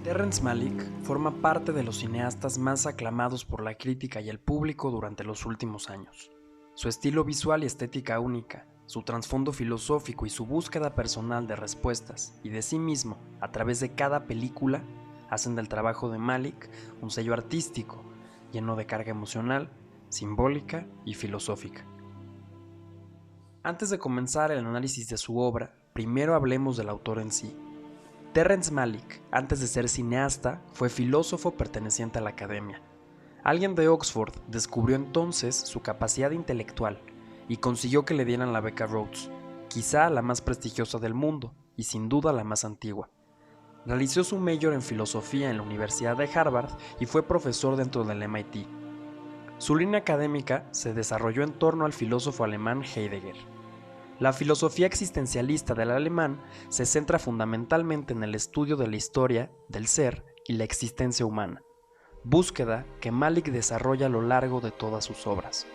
Terrence Malick forma parte de los cineastas más aclamados por la crítica y el público durante los últimos años. Su estilo visual y estética única, su trasfondo filosófico y su búsqueda personal de respuestas y de sí mismo a través de cada película hacen del trabajo de Malick un sello artístico lleno de carga emocional, simbólica y filosófica. Antes de comenzar el análisis de su obra, primero hablemos del autor en sí. Terrence Malick, antes de ser cineasta, fue filósofo perteneciente a la academia. Alguien de Oxford descubrió entonces su capacidad intelectual y consiguió que le dieran la beca Rhodes, quizá la más prestigiosa del mundo y sin duda la más antigua. Realizó su mayor en filosofía en la Universidad de Harvard y fue profesor dentro del MIT. Su línea académica se desarrolló en torno al filósofo alemán Heidegger. La filosofía existencialista del alemán se centra fundamentalmente en el estudio de la historia, del ser y la existencia humana, búsqueda que Malick desarrolla a lo largo de todas sus obras.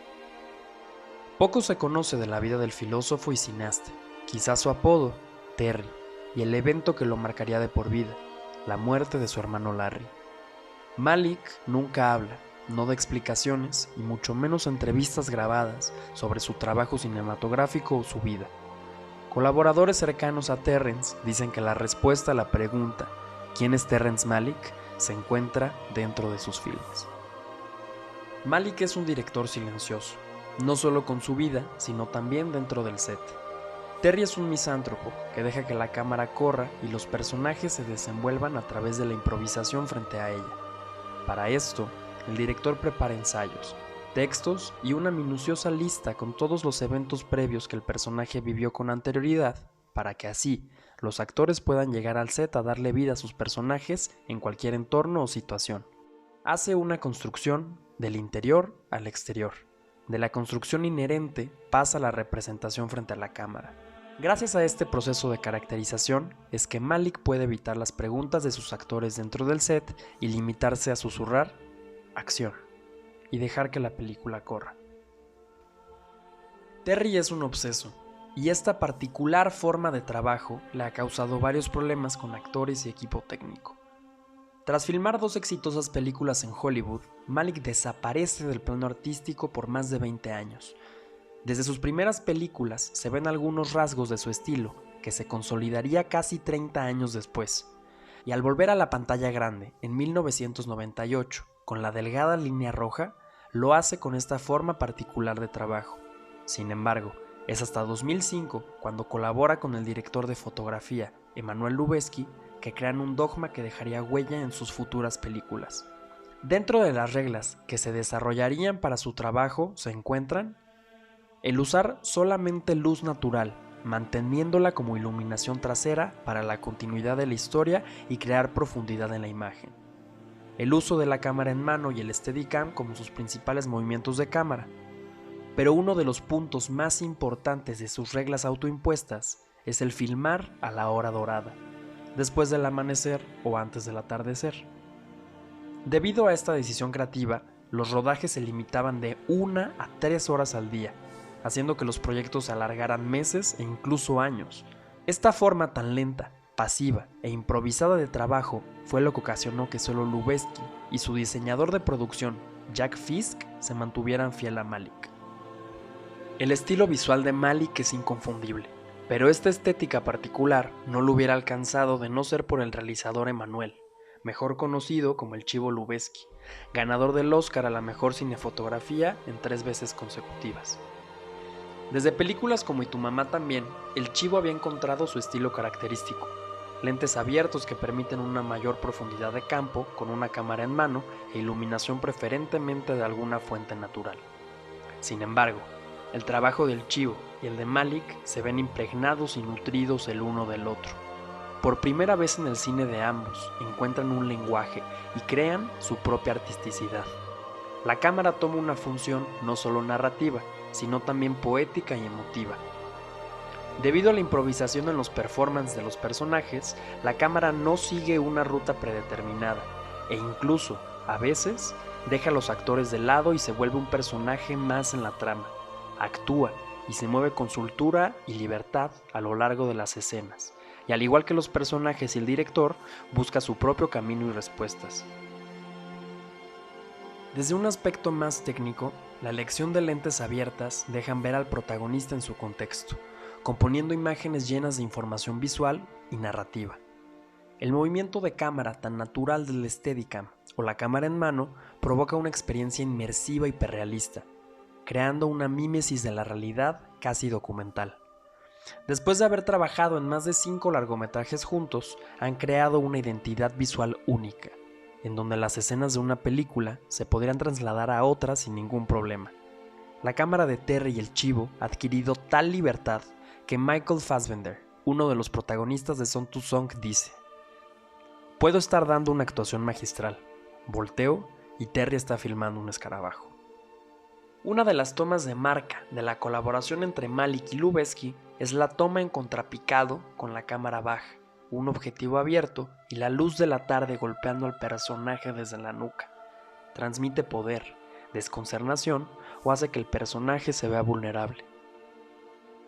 Poco se conoce de la vida del filósofo y cineasta, quizás su apodo, Terry, y el evento que lo marcaría de por vida, la muerte de su hermano Larry. Malick nunca habla, no da explicaciones y mucho menos entrevistas grabadas sobre su trabajo cinematográfico o su vida. Colaboradores cercanos a Terrence dicen que la respuesta a la pregunta ¿quién es Terrence Malick? Se encuentra dentro de sus filmes. Malick es un director silencioso, no solo con su vida, sino también dentro del set. Terry es un misántropo que deja que la cámara corra y los personajes se desenvuelvan a través de la improvisación frente a ella. Para esto, el director prepara ensayos, textos y una minuciosa lista con todos los eventos previos que el personaje vivió con anterioridad, para que así los actores puedan llegar al set a darle vida a sus personajes en cualquier entorno o situación. Hace una construcción del interior al exterior. De la construcción inherente pasa a la representación frente a la cámara. Gracias a este proceso de caracterización es que Malick puede evitar las preguntas de sus actores dentro del set y limitarse a susurrar acción y dejar que la película corra. Terry es un obseso y esta particular forma de trabajo le ha causado varios problemas con actores y equipo técnico. Tras filmar 2 exitosas películas en Hollywood, Malick desaparece del plano artístico por más de 20 años. Desde sus primeras películas se ven algunos rasgos de su estilo, que se consolidaría casi 30 años después. Y al volver a la pantalla grande, en 1998, con la delgada línea roja, lo hace con esta forma particular de trabajo. Sin embargo, es hasta 2005 cuando colabora con el director de fotografía, Emmanuel Lubezki, que crean un dogma que dejaría huella en sus futuras películas. Dentro de las reglas que se desarrollarían para su trabajo se encuentran el usar solamente luz natural, manteniéndola como iluminación trasera para la continuidad de la historia y crear profundidad en la imagen. El uso de la cámara en mano y el Steadicam como sus principales movimientos de cámara. Pero uno de los puntos más importantes de sus reglas autoimpuestas es el filmar a la hora dorada, después del amanecer o antes del atardecer. Debido a esta decisión creativa, los rodajes se limitaban de 1 a 3 horas al día, haciendo que los proyectos se alargaran meses e incluso años. Esta forma tan lenta, pasiva e improvisada de trabajo fue lo que ocasionó que solo Lubezki y su diseñador de producción, Jack Fisk, se mantuvieran fiel a Malick. El estilo visual de Malick es inconfundible, pero esta estética particular no lo hubiera alcanzado de no ser por el realizador Emmanuel, mejor conocido como el Chivo Lubezki, ganador del Oscar a la mejor cinefotografía en 3 veces consecutivas. Desde películas como Y tu mamá también, el Chivo había encontrado su estilo característico, lentes abiertos que permiten una mayor profundidad de campo con una cámara en mano e iluminación preferentemente de alguna fuente natural. Sin embargo, el trabajo del Chivo y el de Malick se ven impregnados y nutridos el uno del otro. Por primera vez en el cine de ambos encuentran un lenguaje y crean su propia artisticidad. La cámara toma una función no solo narrativa, sino también poética y emotiva. Debido a la improvisación en los performances de los personajes, la cámara no sigue una ruta predeterminada e incluso, a veces, deja a los actores de lado y se vuelve un personaje más en la trama. Actúa y se mueve con soltura y libertad a lo largo de las escenas, y al igual que los personajes y el director, busca su propio camino y respuestas. Desde un aspecto más técnico, la elección de lentes abiertas dejan ver al protagonista en su contexto, componiendo imágenes llenas de información visual y narrativa. El movimiento de cámara tan natural del Steadicam o la cámara en mano provoca una experiencia inmersiva y hiperrealista, creando una mímesis de la realidad casi documental. Después de haber trabajado en más de 5 largometrajes juntos, han creado una identidad visual única, en donde las escenas de una película se podrían trasladar a otras sin ningún problema. La cámara de Terry y el Chivo ha adquirido tal libertad que Michael Fassbender, uno de los protagonistas de Song to Song, dice: "Puedo estar dando una actuación magistral, volteo y Terry está filmando un escarabajo". Una de las tomas de marca de la colaboración entre Malick y Lubezki es la toma en contrapicado con la cámara baja, un objetivo abierto y la luz de la tarde golpeando al personaje desde la nuca. Transmite poder, desconcertación o hace que el personaje se vea vulnerable.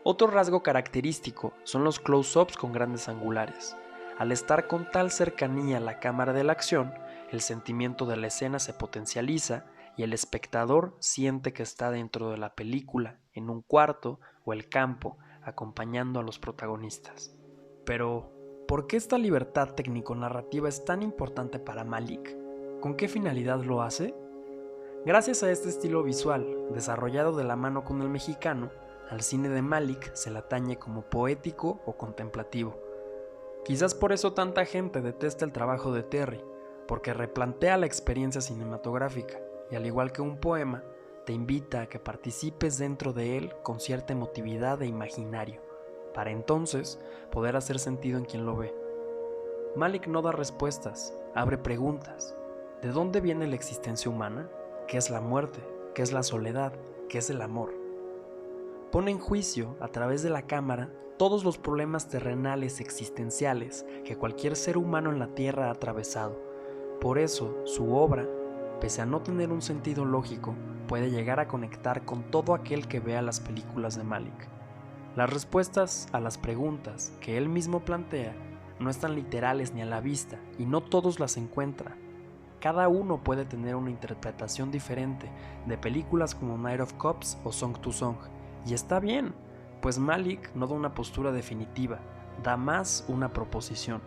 Otro rasgo característico son los close-ups con grandes angulares. Al estar con tal cercanía a la cámara de la acción, el sentimiento de la escena se potencializa y el espectador siente que está dentro de la película, en un cuarto o el campo, acompañando a los protagonistas. Pero, ¿por qué esta libertad técnico-narrativa es tan importante para Malick? ¿Con qué finalidad lo hace? Gracias a este estilo visual, desarrollado de la mano con el mexicano, al cine de Malick se le atañe como poético o contemplativo. Quizás por eso tanta gente detesta el trabajo de Terry, porque replantea la experiencia cinematográfica y, al igual que un poema, te invita a que participes dentro de él con cierta emotividad e imaginario, para entonces poder hacer sentido en quien lo ve. Malick no da respuestas, abre preguntas. ¿De dónde viene la existencia humana? ¿Qué es la muerte? ¿Qué es la soledad? ¿Qué es el amor? Pone en juicio, a través de la cámara, todos los problemas terrenales existenciales que cualquier ser humano en la Tierra ha atravesado. Por eso, su obra, pese a no tener un sentido lógico, puede llegar a conectar con todo aquel que vea las películas de Malick. Las respuestas a las preguntas que él mismo plantea no están literales ni a la vista, y no todos las encuentran. Cada uno puede tener una interpretación diferente de películas como Night of Cups o Song to Song, y está bien, pues Malick no da una postura definitiva, da más una proposición.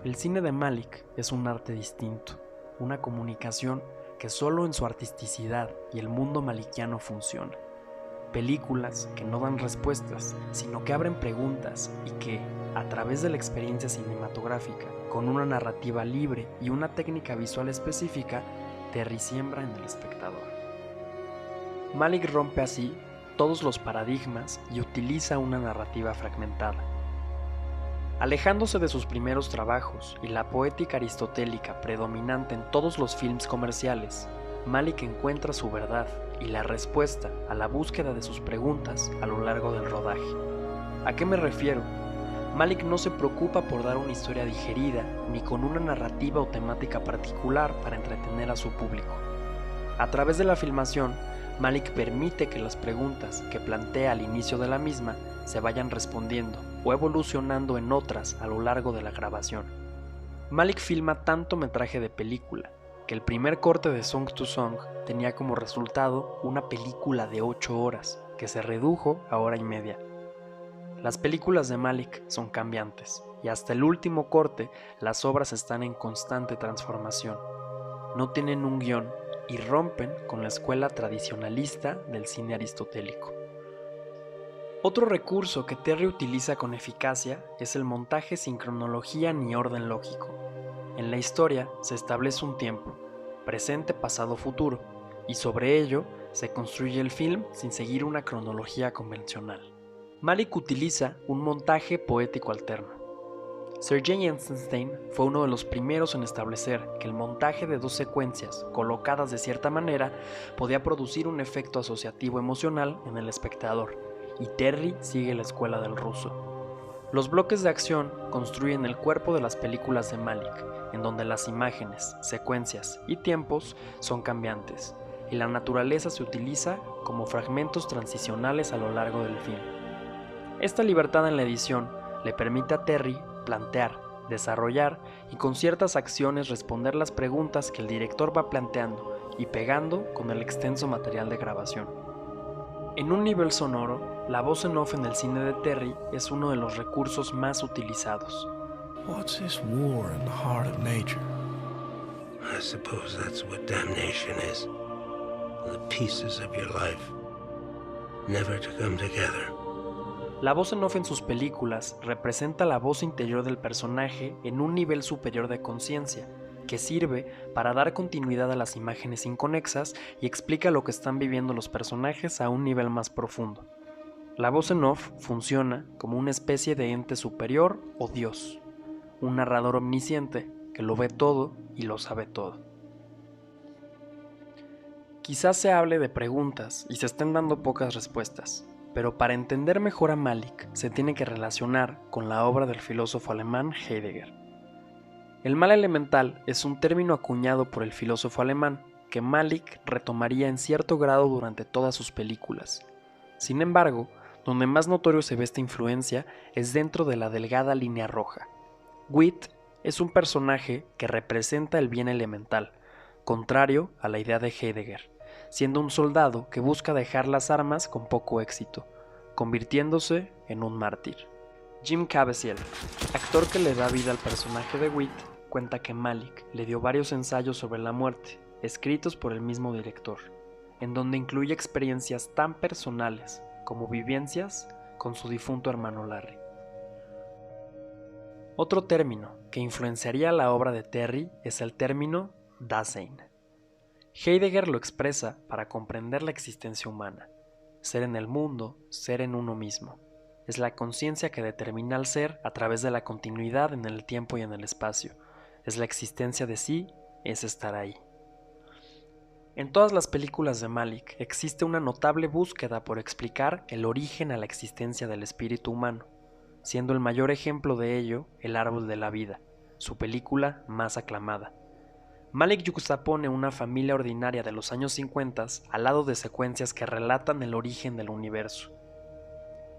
El cine de Malick es un arte distinto, una comunicación que solo en su artisticidad y el mundo malickiano funciona. Películas que no dan respuestas, sino que abren preguntas y que, a través de la experiencia cinematográfica, con una narrativa libre y una técnica visual específica, te resiembra en el espectador. Malick rompe así todos los paradigmas y utiliza una narrativa fragmentada. Alejándose de sus primeros trabajos y la poética aristotélica predominante en todos los films comerciales, Malick encuentra su verdad y la respuesta a la búsqueda de sus preguntas a lo largo del rodaje. ¿A qué me refiero? Malick no se preocupa por dar una historia digerida ni con una narrativa o temática particular para entretener a su público. A través de la filmación, Malick permite que las preguntas que plantea al inicio de la misma se vayan respondiendo o evolucionando en otras a lo largo de la grabación. Malick filma tanto metraje de película que el primer corte de Song to Song tenía como resultado una película de 8 horas que se redujo a 1 hora y media. Las películas de Malick son cambiantes y hasta el último corte las obras están en constante transformación. No tienen un guión y rompen con la escuela tradicionalista del cine aristotélico. Otro recurso que Terry utiliza con eficacia es el montaje sin cronología ni orden lógico. En la historia se establece un tiempo, presente, pasado, futuro, y sobre ello se construye el film sin seguir una cronología convencional. Malick utiliza un montaje poético alterno. Sergei Eisenstein fue uno de los primeros en establecer que el montaje de 2 secuencias colocadas de cierta manera podía producir un efecto asociativo emocional en el espectador, y Terry sigue la escuela del ruso. Los bloques de acción construyen el cuerpo de las películas de Malick, en donde las imágenes, secuencias y tiempos son cambiantes, y la naturaleza se utiliza como fragmentos transicionales a lo largo del film. Esta libertad en la edición le permite a Terry plantear, desarrollar y con ciertas acciones responder las preguntas que el director va planteando y pegando con el extenso material de grabación. En un nivel sonoro, la voz en off en el cine de Terry es uno de los recursos más utilizados. What's this war in the heart of nature? I suppose that's what damnation is. The pieces of your life, never to come together. La voz en off en sus películas representa la voz interior del personaje en un nivel superior de conciencia, que sirve para dar continuidad a las imágenes inconexas y explica lo que están viviendo los personajes a un nivel más profundo. La voz en off funciona como una especie de ente superior o Dios, un narrador omnisciente que lo ve todo y lo sabe todo. Quizás se hable de preguntas y se estén dando pocas respuestas, pero para entender mejor a Malick se tiene que relacionar con la obra del filósofo alemán Heidegger. El mal elemental es un término acuñado por el filósofo alemán que Malick retomaría en cierto grado durante todas sus películas. Sin embargo, donde más notorio se ve esta influencia es dentro de la delgada línea roja. Wit es un personaje que representa el bien elemental, contrario a la idea de Heidegger, siendo un soldado que busca dejar las armas con poco éxito, convirtiéndose en un mártir. Jim Caviezel, actor que le da vida al personaje de Wit, cuenta que Malick le dio varios ensayos sobre la muerte, escritos por el mismo director, en donde incluye experiencias tan personales como vivencias con su difunto hermano Larry. Otro término que influenciaría la obra de Terry es el término Dasein. Heidegger lo expresa para comprender la existencia humana. Ser en el mundo, ser en uno mismo. Es la conciencia que determina al ser a través de la continuidad en el tiempo y en el espacio. Es la existencia de sí, es estar ahí. En todas las películas de Malick existe una notable búsqueda por explicar el origen a la existencia del espíritu humano, siendo el mayor ejemplo de ello El árbol de la vida, su película más aclamada. Malick yuxtapone una familia ordinaria de los años 50 al lado de secuencias que relatan el origen del universo.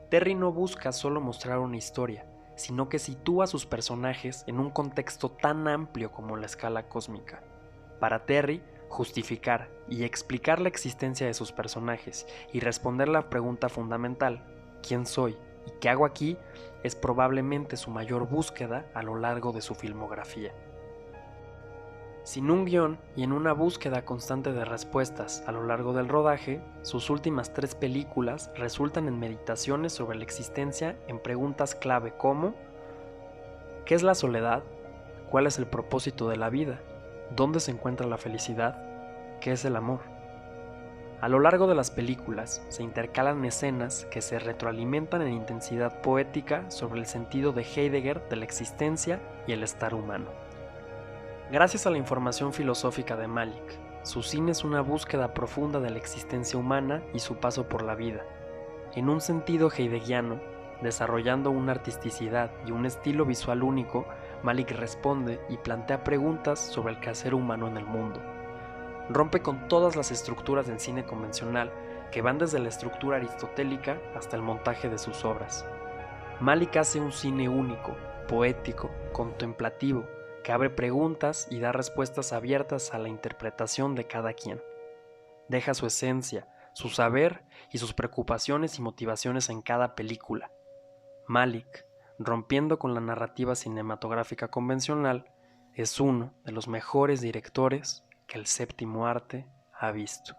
Terry no busca solo mostrar una historia, sino que sitúa a sus personajes en un contexto tan amplio como la escala cósmica. Para Terry, justificar y explicar la existencia de sus personajes y responder la pregunta fundamental, ¿quién soy y qué hago aquí?, es probablemente su mayor búsqueda a lo largo de su filmografía. Sin un guión y en una búsqueda constante de respuestas a lo largo del rodaje, sus últimas 3 películas resultan en meditaciones sobre la existencia en preguntas clave como ¿qué es la soledad? ¿Cuál es el propósito de la vida? ¿Dónde se encuentra la felicidad? ¿Qué es el amor? A lo largo de las películas se intercalan escenas que se retroalimentan en intensidad poética sobre el sentido de Heidegger de la existencia y el estar humano. Gracias a la información filosófica de Malick, su cine es una búsqueda profunda de la existencia humana y su paso por la vida. En un sentido heideggeriano, desarrollando una artisticidad y un estilo visual único, Malick responde y plantea preguntas sobre el quehacer humano en el mundo. Rompe con todas las estructuras del cine convencional, que van desde la estructura aristotélica hasta el montaje de sus obras. Malick hace un cine único, poético, contemplativo, que abre preguntas y da respuestas abiertas a la interpretación de cada quien. Deja su esencia, su saber y sus preocupaciones y motivaciones en cada película. Malick, rompiendo con la narrativa cinematográfica convencional, es uno de los mejores directores que el séptimo arte ha visto.